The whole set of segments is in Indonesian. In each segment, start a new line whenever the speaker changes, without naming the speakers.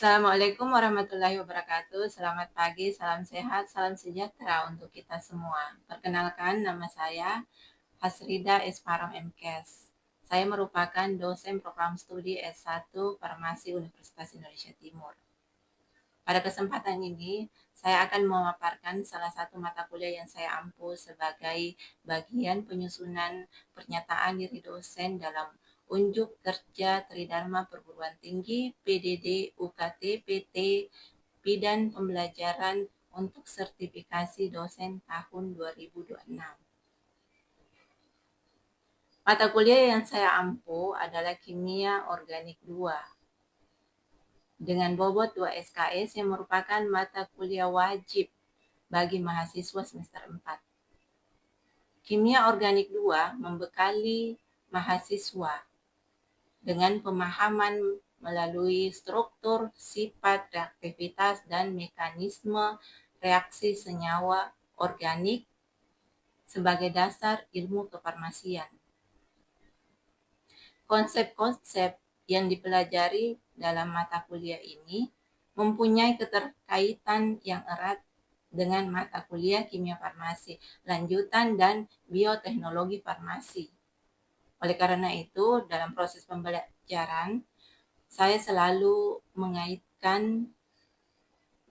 Assalamualaikum warahmatullahi wabarakatuh. Selamat pagi, salam sehat, salam sejahtera untuk kita semua. Perkenalkan, nama saya Hasrida Esparong MKes. Saya merupakan dosen program studi S1 Farmasi Universitas Indonesia Timur. Pada kesempatan ini, saya akan memaparkan salah satu mata kuliah yang saya ampu sebagai bagian penyusunan pernyataan diri dosen dalam Unjuk Kerja Tridharma Perguruan Tinggi PDD UKT PT Bidang Pembelajaran untuk sertifikasi dosen tahun 2026. Mata kuliah yang saya ampu adalah Kimia Organik 2 dengan bobot 2 SKS yang merupakan mata kuliah wajib bagi mahasiswa semester 4. Kimia Organik 2 membekali mahasiswa dengan pemahaman melalui struktur, sifat, reaktivitas, dan mekanisme reaksi senyawa organik sebagai dasar ilmu kefarmasian. Konsep-konsep yang dipelajari dalam mata kuliah ini mempunyai keterkaitan yang erat dengan mata kuliah kimia farmasi, lanjutan dan bioteknologi farmasi. Oleh karena itu, dalam proses pembelajaran, saya selalu mengaitkan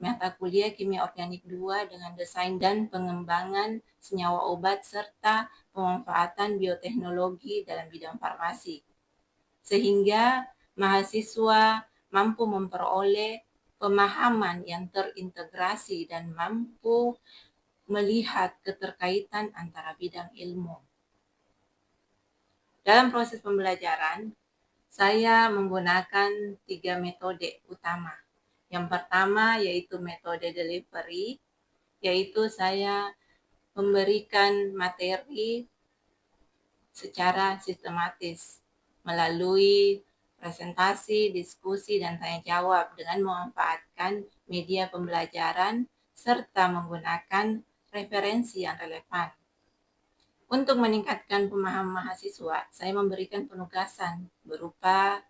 mata kuliah kimia organik 2 dengan desain dan pengembangan senyawa obat serta pemanfaatan bioteknologi dalam bidang farmasi. Sehingga mahasiswa mampu memperoleh pemahaman yang terintegrasi dan mampu melihat keterkaitan antara bidang ilmu. Dalam proses pembelajaran, saya menggunakan 3 metode utama. Yang pertama yaitu metode delivery, yaitu saya memberikan materi secara sistematis melalui presentasi, diskusi, dan tanya jawab dengan memanfaatkan media pembelajaran serta menggunakan referensi yang relevan. Untuk meningkatkan pemahaman mahasiswa, saya memberikan penugasan berupa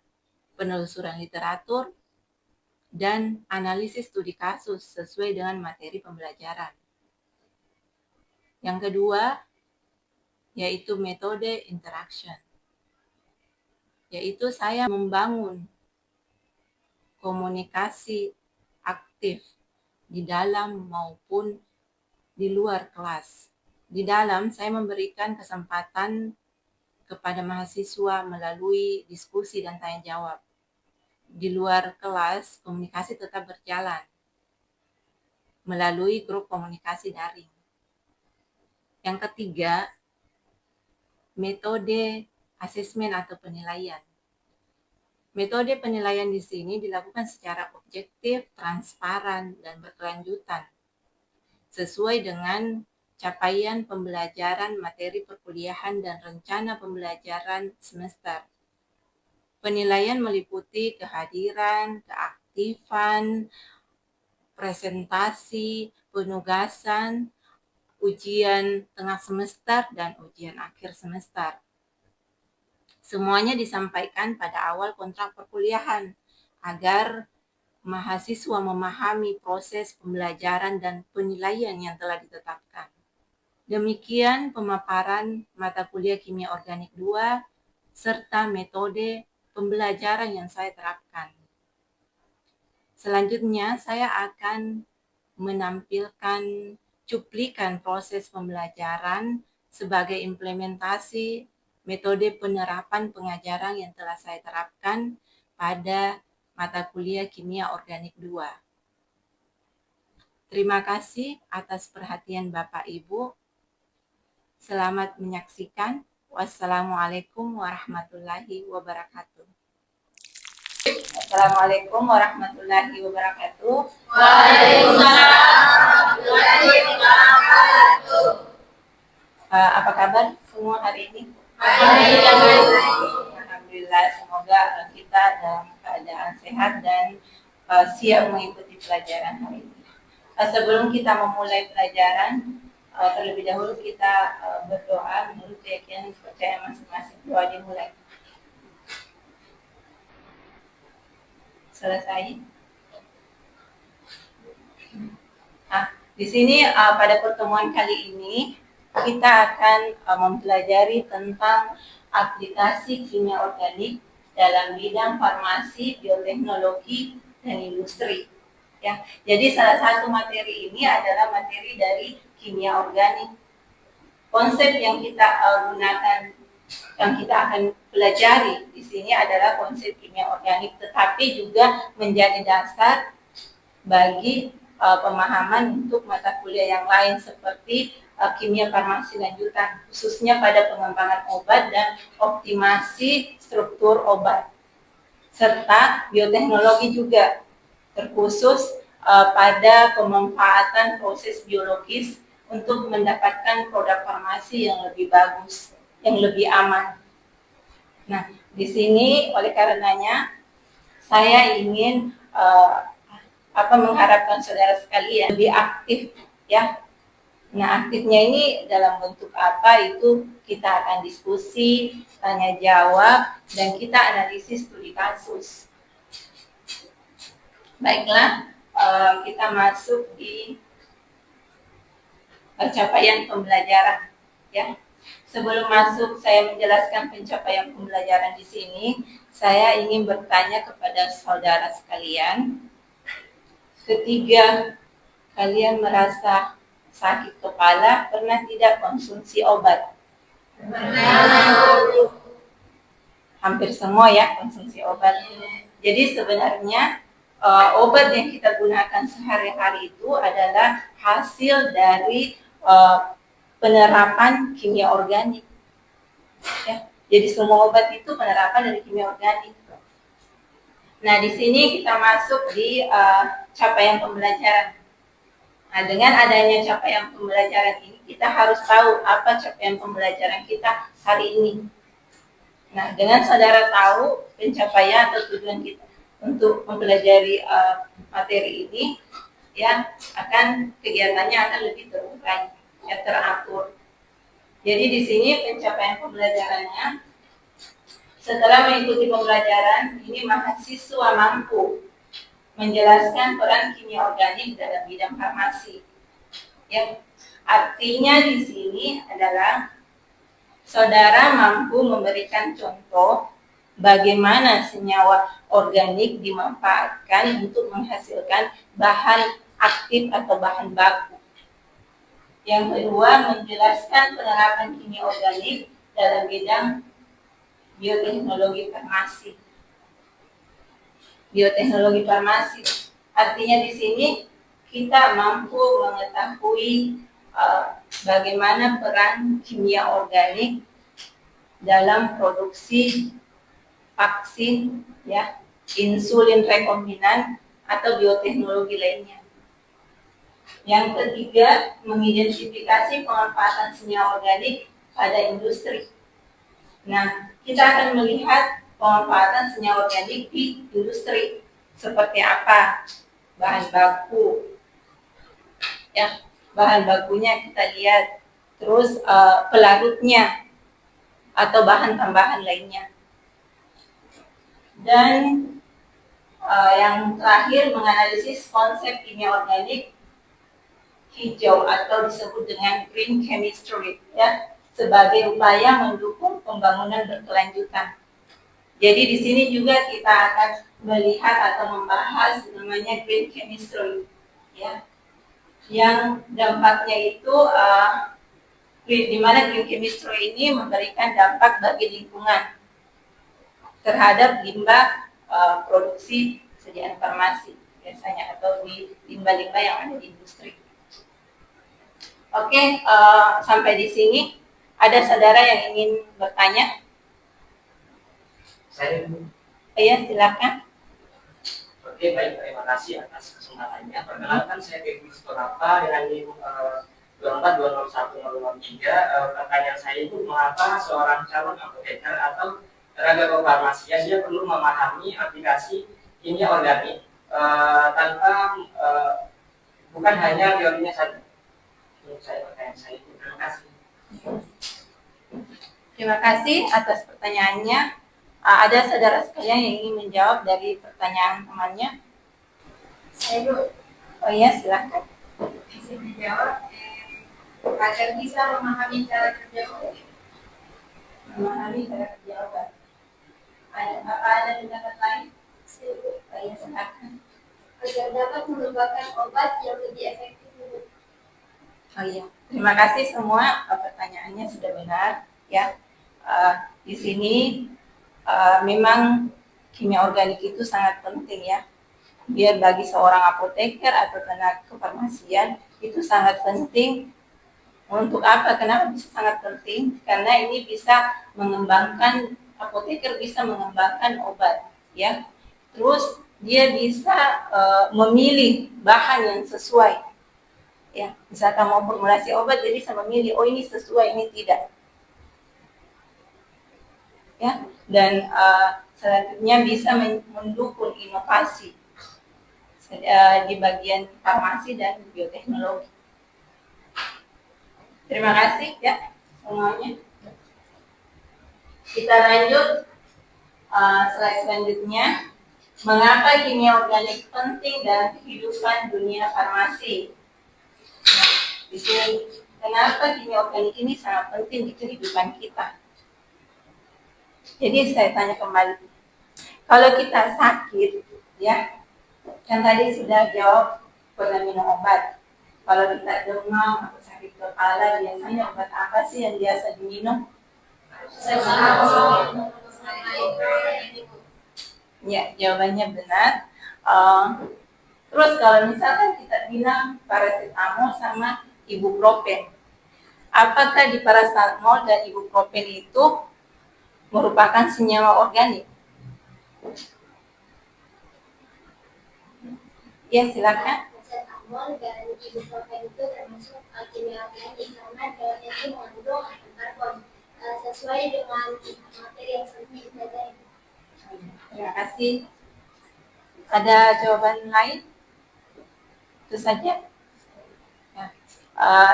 penelusuran literatur dan analisis studi kasus sesuai dengan materi pembelajaran. Yang kedua, yaitu metode interaction, yaitu saya membangun komunikasi aktif di dalam maupun di luar kelas. Di dalam, saya memberikan kesempatan kepada mahasiswa melalui diskusi dan tanya jawab. Di luar kelas, komunikasi tetap berjalan melalui grup komunikasi daring. Yang ketiga, metode asesmen atau penilaian. Metode penilaian di sini dilakukan secara objektif, transparan, dan berkelanjutan sesuai dengan capaian pembelajaran materi perkuliahan dan rencana pembelajaran semester. Penilaian meliputi kehadiran, keaktifan, presentasi, penugasan, ujian tengah semester, dan ujian akhir semester. Semuanya disampaikan pada awal kontrak perkuliahan agar mahasiswa memahami proses pembelajaran dan penilaian yang telah ditetapkan. Demikian pemaparan mata kuliah Kimia Organik 2 serta metode pembelajaran yang saya terapkan. Selanjutnya, saya akan menampilkan cuplikan proses pembelajaran sebagai implementasi metode penerapan pengajaran yang telah saya terapkan pada mata kuliah Kimia Organik 2. Terima kasih atas perhatian Bapak Ibu. Selamat menyaksikan. Wassalamualaikum warahmatullahi wabarakatuh. Assalamualaikum warahmatullahi wabarakatuh.
Waalaikumsalam warahmatullahi wabarakatuh.
Apa kabar semua hari ini? Alhamdulillah, semoga kita dalam keadaan sehat dan siap mengikuti pelajaran hari ini. Sebelum kita memulai pelajaran, terlebih dahulu kita berdoa menurut keyakinan kepercayaan masing-masing. Doa dimulai. Selesai. Di sini pada pertemuan kali ini kita akan mempelajari tentang aplikasi kimia organik dalam bidang farmasi, bioteknologi, dan industri. Ya, jadi salah satu materi ini adalah materi dari kimia organik. Konsep yang kita gunakan, yang kita akan pelajari di sini adalah konsep kimia organik, tetapi juga menjadi dasar bagi pemahaman untuk mata kuliah yang lain seperti kimia farmasi lanjutan, khususnya pada pengembangan obat dan optimasi struktur obat, serta bioteknologi juga, terkhusus pada pemanfaatan proses biologis untuk mendapatkan produk farmasi yang lebih bagus, yang lebih aman. Nah, di sini oleh karenanya saya ingin mengharapkan saudara sekalian lebih aktif, ya. Nah, aktifnya ini dalam bentuk apa, itu kita akan diskusi, tanya jawab, dan kita analisis studi kasus. Baiklah, kita masuk di pencapaian pembelajaran, ya. Sebelum masuk saya menjelaskan pencapaian pembelajaran di sini, saya ingin bertanya kepada saudara sekalian, ketika kalian merasa sakit kepala, pernah tidak konsumsi obat?
Pernah.
Hampir semua ya konsumsi obat. Jadi sebenarnya obat yang kita gunakan sehari-hari itu adalah hasil dari penerapan kimia organik. Ya. Jadi semua obat itu penerapan dari kimia organik. Nah, di sini kita masuk di capaian pembelajaran. Nah, dengan adanya capaian pembelajaran ini, kita harus tahu apa capaian pembelajaran kita hari ini. Nah, dengan saudara tahu pencapaian atau tujuan kita untuk mempelajari materi ini, ya, akan kegiatannya akan lebih terurai, ya, teratur. Jadi di sini pencapaian pembelajarannya, setelah mengikuti pembelajaran ini, mahasiswa mampu menjelaskan peran kimia organik dalam bidang farmasi. Ya, artinya di sini adalah saudara mampu memberikan contoh bagaimana senyawa organik dimanfaatkan untuk menghasilkan bahan aktif atau bahan baku. Yang kedua, menjelaskan penerapan kimia organik dalam bidang bioteknologi farmasi. Bioteknologi farmasi artinya di sini kita mampu mengetahui bagaimana peran kimia organik dalam produksi vaksin, ya, insulin rekombinan atau bioteknologi lainnya. Yang ketiga, mengidentifikasi pemanfaatan senyawa organik pada industri. Nah, kita akan melihat pemanfaatan senyawa organik di industri seperti apa, bahan baku, ya, bahan bakunya kita lihat, terus pelarutnya atau bahan tambahan lainnya. Dan yang terakhir, menganalisis konsep kimia organik hijau atau disebut dengan green chemistry, ya, sebagai upaya mendukung pembangunan berkelanjutan. Jadi di sini juga kita akan melihat atau membahas namanya green chemistry, ya, yang dampaknya itu di mana green chemistry ini memberikan dampak bagi lingkungan terhadap limbah produksi sediaan farmasi biasanya, atau di limbah-limbah yang ada di industri. Oke, sampai di sini ada saudara yang ingin bertanya?
Saya.
Iya, silakan.
Oke, baik, terima kasih atas kesempatannya. Perkenalkan, saya Kevin Sutorapa dengan NIM 24201003. Pertanyaan saya itu, mengapa seorang calon apoteker atau tenaga kefarmasian dia perlu memahami aplikasi kimia organik tanpa bukan hanya teorinya saja? Pertanyaan saya itu. Terima kasih.
Terima kasih atas pertanyaannya. Ada saudara sekalian yang ingin menjawab dari pertanyaan temannya?
Saya dulu.
Oh iya, silakan. Bisa dijawab agar bisa memahami cara kerja obat. Memahami cara kerja obat. Ada pendapat lain? Saya silakan.
Agar dapat mengembangkan obat yang lebih efektif.
Oh iya, terima kasih semua, pertanyaannya sudah benar ya. Di sini memang kimia organik itu sangat penting ya. Biar bagi seorang apoteker atau tenaga kefarmasian itu sangat penting. Untuk apa? Kenapa bisa sangat penting? Karena ini bisa mengembangkan, apoteker bisa mengembangkan obat ya. Terus dia bisa memilih bahan yang sesuai. Ya, misalkan mau formulasi obat, jadi bisa memilih, oh ini sesuai, ini tidak. Ya, dan selanjutnya bisa mendukung inovasi di bagian farmasi dan bioteknologi. Terima kasih ya semuanya. Kita lanjut slide selanjutnya. Mengapa kimia organik penting dalam kehidupan dunia farmasi? Di sini, kenapa kimia organik ini sangat penting di kehidupan kita? Jadi saya tanya kembali, kalau kita sakit, ya, kan tadi sudah jawab pernah minum obat. Kalau kita demam atau sakit kepala, biasanya obat apa sih yang biasa diminum? Ya, jawabannya benar. Terus kalau misalkan kita bilang paracetamol sama ibuprofen, apakah di paracetamol dan ibuprofen itu merupakan senyawa organik? Ya, silakan.
Paracetamol dan ibuprofen itu termasuk kimia organik karena dalamnya itu mengandung karbon sesuai dengan materi yang sudah dipelajari.
Terima kasih. Ada jawaban lain? Itu saja.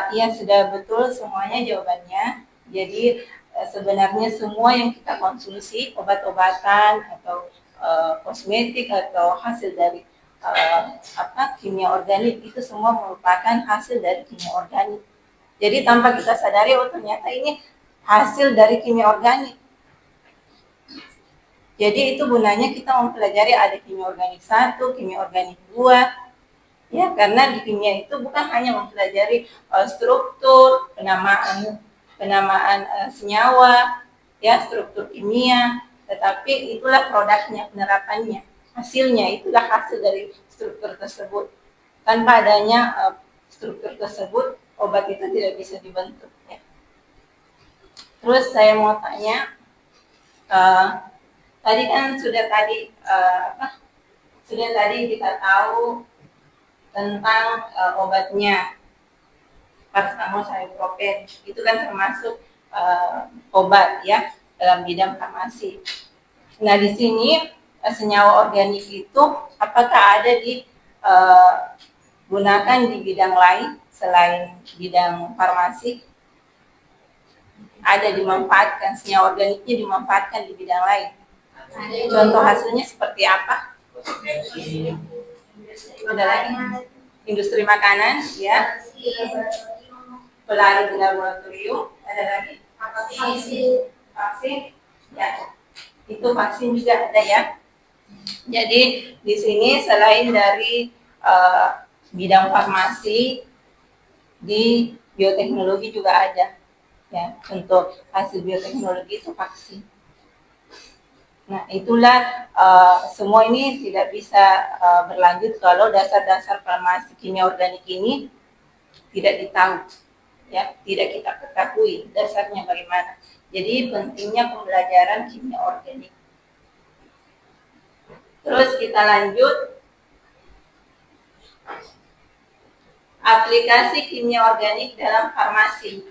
Ya, sudah betul semuanya jawabannya. Jadi sebenarnya semua yang kita konsumsi, obat-obatan atau kosmetik atau hasil dari kimia organik, itu semua merupakan hasil dari kimia organik. Jadi tanpa kita sadari, oh ternyata ini hasil dari kimia organik. Jadi itu gunanya kita mempelajari ada kimia organik 1, kimia organik 2. Ya, karena di kimia itu bukan hanya mempelajari struktur, penamaan senyawa, ya, struktur kimia, tetapi itulah produknya, penerapannya, hasilnya, itulah hasil dari struktur tersebut. Tanpa adanya struktur tersebut, obat itu tidak bisa dibentuk. Ya. Terus saya mau tanya, tadi kan sudah tadi kita tahu tentang obatnya paracetamol sama ibuprofen, itu kan termasuk obat ya dalam bidang farmasi. Nah di sini senyawa organik itu apakah ada digunakan di bidang lain selain bidang farmasi? Ada dimanfaatkan, senyawa organiknya dimanfaatkan di bidang lain. Contoh hasilnya seperti apa? Ada lagi? Industri makanan, ya. Pelarut di laboratorium, ada lagi? Vaksin, ya. Itu vaksin juga ada ya. Jadi di sini selain dari bidang farmasi, di bioteknologi juga ada. Ya, untuk hasil bioteknologi itu vaksin. Nah, itulah semua ini tidak bisa berlanjut kalau dasar-dasar farmasi kimia organik ini tidak ditahu, ya, tidak kita ketahui dasarnya bagaimana. Jadi pentingnya pembelajaran kimia organik. Terus kita lanjut, aplikasi kimia organik dalam farmasi.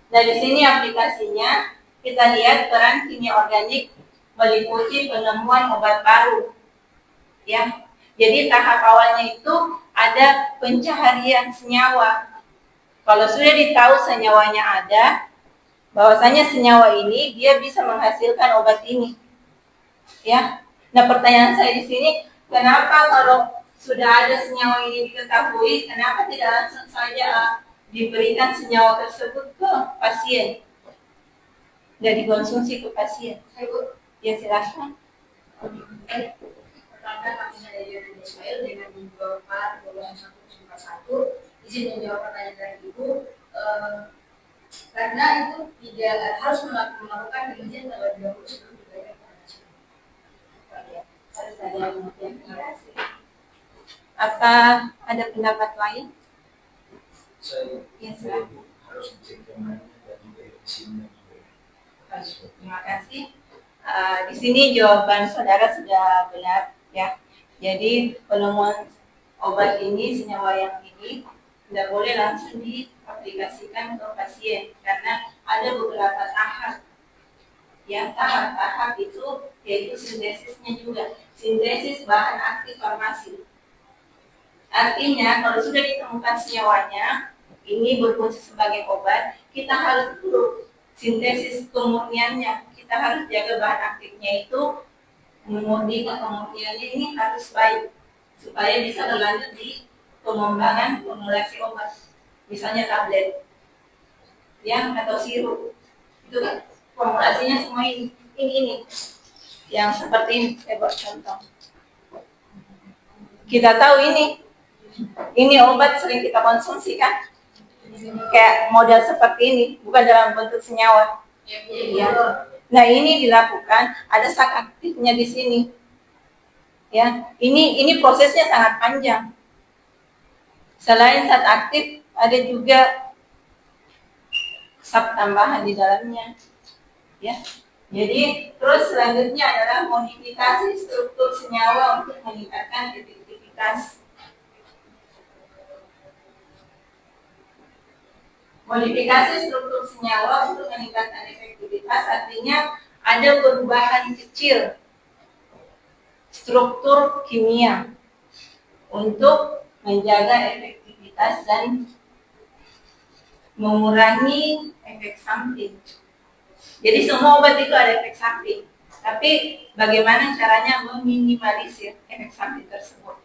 Nah, di sini aplikasinya kita lihat peran kimia organik meliputi penemuan obat baru, ya. Jadi tahap awalnya itu ada pencaharian senyawa. Kalau sudah ditahu senyawanya ada, bahwasanya senyawa ini dia bisa menghasilkan obat ini, ya. Nah pertanyaan saya di sini, kenapa kalau sudah ada senyawa ini diketahui, kenapa tidak langsung saja diberikan senyawa tersebut ke pasien, dan dikonsumsi ke pasien? Ya silakan.
Pertama kami saya dengan Ismail dengan menjawab 21 izin menjawab pertanyaan dari Ibu, karena itu tidak harus melakukan penelitian terlebih dahulu sebelum diberikan informasi.
Harus ada notifikasi. Apa ada pendapat lain?
Saya
Ya silakan.
harus cek kemana dan juga isinya.
Terima kasih. Di sini jawaban saudara sudah benar ya. Jadi penemuan obat ini, senyawa yang ini tidak boleh langsung diaplikasikan ke pasien karena ada beberapa tahap. Yang tahap-tahap itu yaitu sintesisnya juga, sintesis bahan aktif farmasi. Artinya kalau sudah ditemukan senyawanya, ini berfungsi sebagai obat, kita harus dulu sintesis kemurniannya. Kita harus jaga bahan aktifnya itu murni atau kemurniannya ini harus baik supaya bisa berlanjut di pengembangan formulasi obat, misalnya tablet, ya atau sirup. Itu kan formulasinya semua ini yang seperti ini. Saya buat contoh. Kita tahu ini obat sering kita konsumsi kan, kayak model seperti ini, bukan dalam bentuk senyawa. Ya. Nah ini dilakukan, ada zat aktifnya di sini. Ya, ini prosesnya sangat panjang. Selain zat aktif, ada juga zat tambahan di dalamnya. Ya, jadi terus selanjutnya adalah modifikasi struktur senyawa untuk meningkatkan efektivitas. Modifikasi struktur senyawa untuk meningkatkan efektivitas artinya ada perubahan kecil struktur kimia untuk menjaga efektivitas dan mengurangi efek samping. Jadi semua obat itu ada efek samping, tapi bagaimana caranya meminimalisir efek samping tersebut?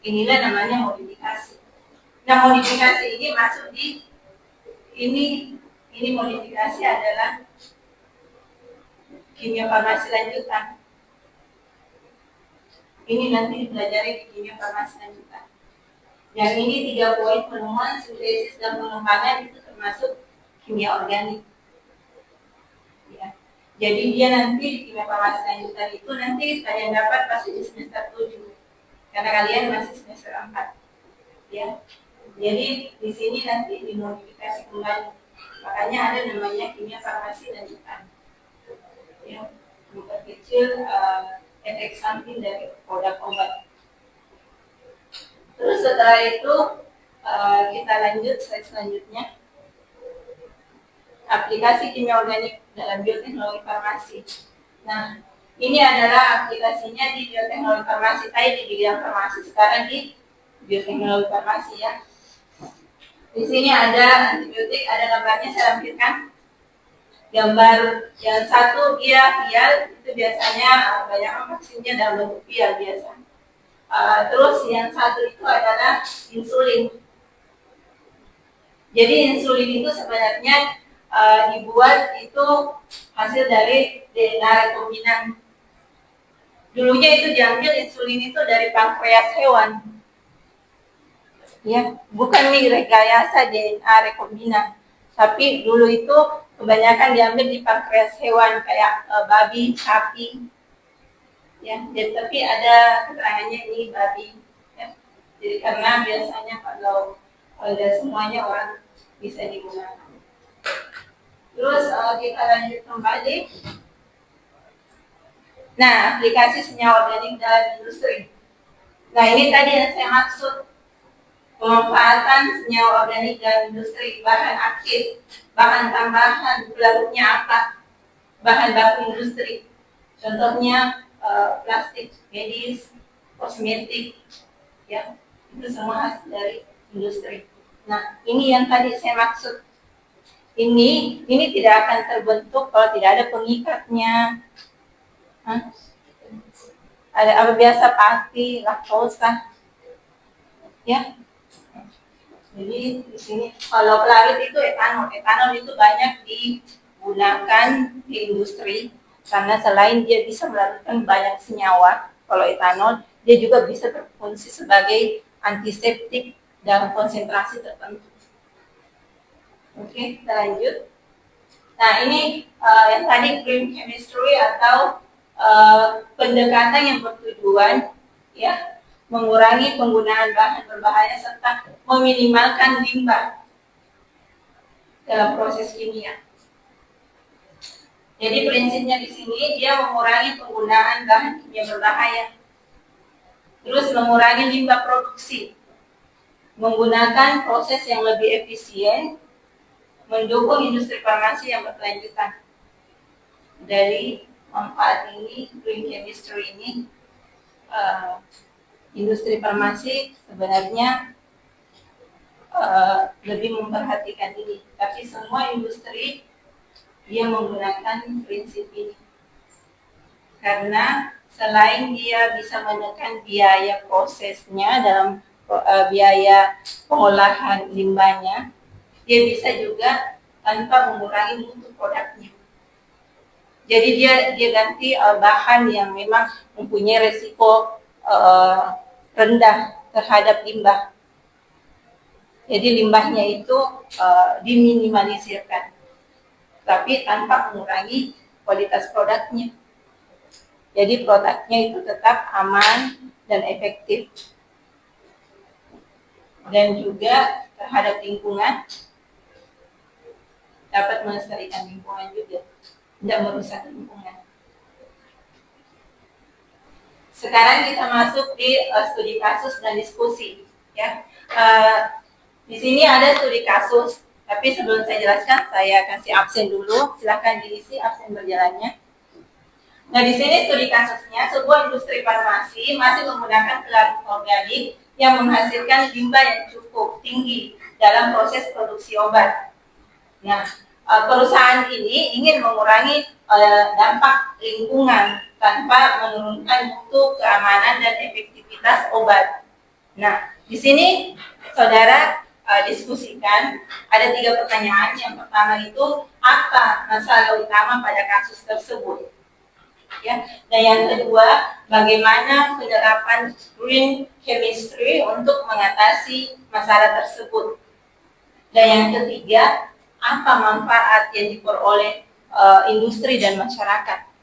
Inilah namanya modifikasi. Nah modifikasi ini masuk di ini modifikasi adalah kimia farmasi lanjutan. Ini nanti dipelajari di kimia farmasi lanjutan. Yang ini 3 poin penemuan, sintesis dan pengembangan itu termasuk kimia organik. Ya. Jadi dia nanti di kimia farmasi lanjutan itu nanti kalian dapat pasti di semester 7 karena kalian masih semester 4. Ya. Jadi di sini nanti dimodifikasi kembali. Makanya ada namanya kimia farmasi lanjutan. Ya, memperkecil efek samping dari produk obat. Terus setelah itu kita lanjut slide selanjutnya. Aplikasi kimia organik dalam bioteknologi farmasi. Nah, ini adalah aplikasinya di bioteknologi farmasi. Tadi di bidang farmasi, sekarang di bioteknologi farmasi ya. Di sini ada antibiotik, ada gambarnya saya lampirkan. Gambar yang satu dia vial, itu biasanya banyak vaksinnya dalam bentuk vial biasa. Terus yang satu itu adalah insulin. Jadi insulin itu sebenarnya dibuat itu hasil dari DNA rekombinan. Dulunya itu diambil insulin itu dari pankreas hewan. Ya, bukan rekayasa DNA rekombinan, tapi dulu itu kebanyakan diambil di pankreas hewan kayak babi, sapi. Ya, tapi ada keterangannya ini babi. Ya. Jadi karena biasanya kalau ada semuanya orang bisa digunakan. Terus kita lanjut kembali. Nah, aplikasi senyawa organik dalam industri. Nah, ini tadi yang saya maksud. Pemanfaatan senyawa organik dalam industri, bahan aktif, bahan tambahan, pelarutnya apa? Bahan baku industri. Contohnya plastik, medis, kosmetik, ya, itu semua hasil dari industri. Nah, ini yang tadi saya maksud. Ini tidak akan terbentuk kalau tidak ada pengikatnya. Ada apa biasa pati, laktosa. ya. Jadi di sini kalau pelarit itu etanol. Etanol itu banyak digunakan di industri karena selain dia bisa melarutkan banyak senyawa, kalau etanol dia juga bisa berfungsi sebagai antiseptik dalam konsentrasi tertentu. Oke, kita lanjut. Nah, ini yang tadi green chemistry atau pendekatan yang bertujuan ya mengurangi penggunaan bahan berbahaya serta meminimalkan limbah dalam proses kimia. Jadi prinsipnya di sini dia mengurangi penggunaan bahan kimia berbahaya, terus mengurangi limbah produksi, menggunakan proses yang lebih efisien, mendukung industri farmasi yang berkelanjutan. Dari manfaat ini, green chemistry ini, industri farmasi sebenarnya lebih memperhatikan ini, tapi semua industri dia menggunakan prinsip ini karena selain dia bisa menekan biaya prosesnya dalam biaya pengolahan limbahnya, dia bisa juga tanpa mengurangi mutu produknya. Jadi dia ganti bahan yang memang mempunyai resiko rendah terhadap limbah. Jadi limbahnya itu diminimalisirkan, tapi tanpa mengurangi kualitas produknya. Jadi produknya itu tetap aman dan efektif. Dan juga terhadap lingkungan, dapat melestarikan lingkungan juga, tidak merusak lingkungan. Sekarang kita masuk di studi kasus dan diskusi. Ya, di sini ada studi kasus, tapi sebelum saya jelaskan, saya kasih absen dulu. Silakan diisi absen berjalannya. Nah, di sini studi kasusnya, sebuah industri farmasi masih menggunakan pelarut organik yang menghasilkan limbah yang cukup tinggi dalam proses produksi obat. Nah, perusahaan ini ingin mengurangi dampak lingkungan tanpa menurunkan mutu, keamanan, dan efektivitas obat. Nah, di sini saudara diskusikan ada 3 pertanyaan. Yang pertama itu apa masalah utama pada kasus tersebut, ya. Dan yang kedua, bagaimana penerapan green chemistry untuk mengatasi masalah tersebut. Dan yang ketiga, apa manfaat yang diperoleh industri dan masyarakat.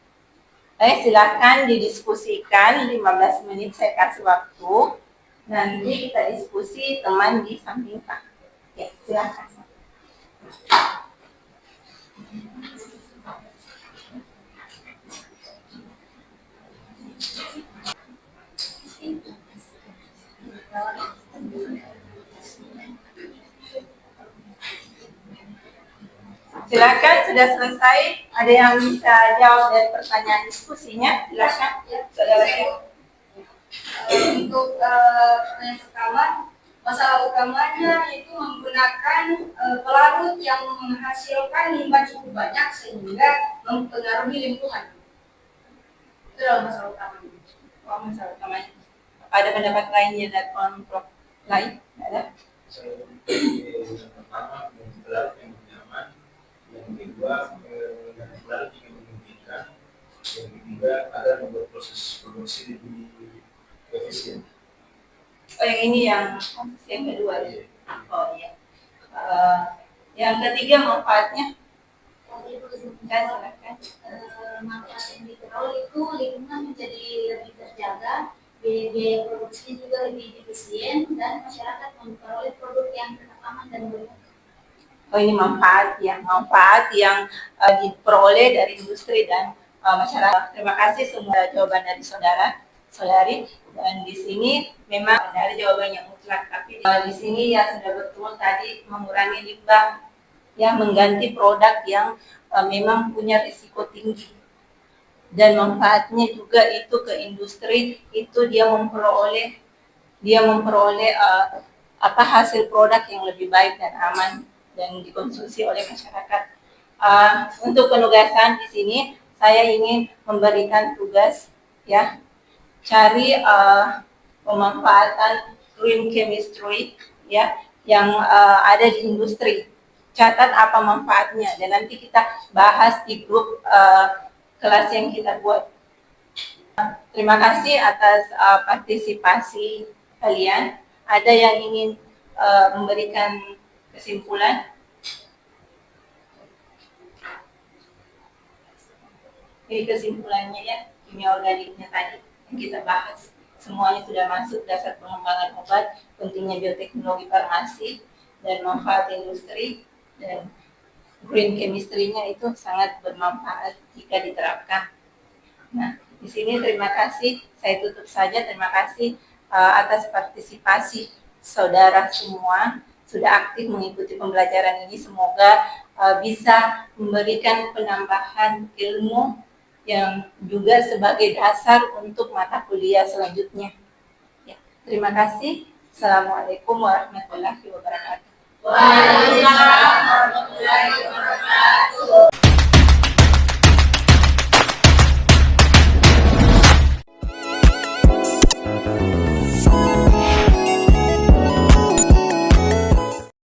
Silakan didiskusikan 15 menit, saya kasih waktu. Nanti kita diskusi teman di samping Pak. Ya, silakan. Silakan, sudah selesai. Ada yang bisa jawab dari pertanyaan diskusinya? Silakan, saudara.
Untuk yang pertama, masalah utamanya itu menggunakan pelarut yang menghasilkan limbah cukup banyak sehingga mempengaruhi lingkungan. Itu adalah masalah utamanya.
Masalah utamanya. Ada pendapat lainnya dari kelompok lain? Ada?
Yang pertama, pelarut yang nyaman. Yang kedua, pelarut yang memungkinkan. Yang ketiga, ada membuat proses produksi lebih efisien.
Oh, yang ini yang kedua.
Iya.
Oh iya. Yang ketiga manfaatnya? Silakan.
Manfaat yang diperoleh itu lingkungan menjadi lebih terjaga, biaya produksi juga lebih efisien, dan masyarakat memperoleh produk yang tetap aman dan bermutu.
Oh, ini manfaat yang diperoleh dari industri dan masyarakat. Terima kasih semua jawaban dari saudari. Dan di sini memang ada jawaban yang mutlak, tapi di sini ya sudah betul tadi mengurangi limbah, ya, mengganti produk yang memang punya risiko tinggi. Dan manfaatnya juga itu ke industri, itu dia memperoleh hasil produk yang lebih baik dan aman dan dikonsumsi oleh masyarakat. Untuk penugasan di sini saya ingin memberikan tugas, ya, cari pemanfaatan green chemistry ya yang ada di industri. Catat apa manfaatnya dan nanti kita bahas di grup kelas yang kita buat. Terima kasih atas partisipasi kalian. Ada yang ingin memberikan kesimpulan? Ini kesimpulannya ya, kimia organiknya tadi yang kita bahas. Semuanya sudah masuk, dasar pengembangan obat, pentingnya bioteknologi farmasi, dan manfaat industri, dan green chemistry-nya itu sangat bermanfaat jika diterapkan. Nah, di sini terima kasih, saya tutup saja. Terima kasih atas partisipasi saudara semua sudah aktif mengikuti pembelajaran ini. Semoga bisa memberikan penambahan ilmu yang juga sebagai dasar untuk mata kuliah selanjutnya. Ya, terima kasih. Assalamualaikum warahmatullahi wabarakatuh.
Waalaikumsalam warahmatullahi wabarakatuh.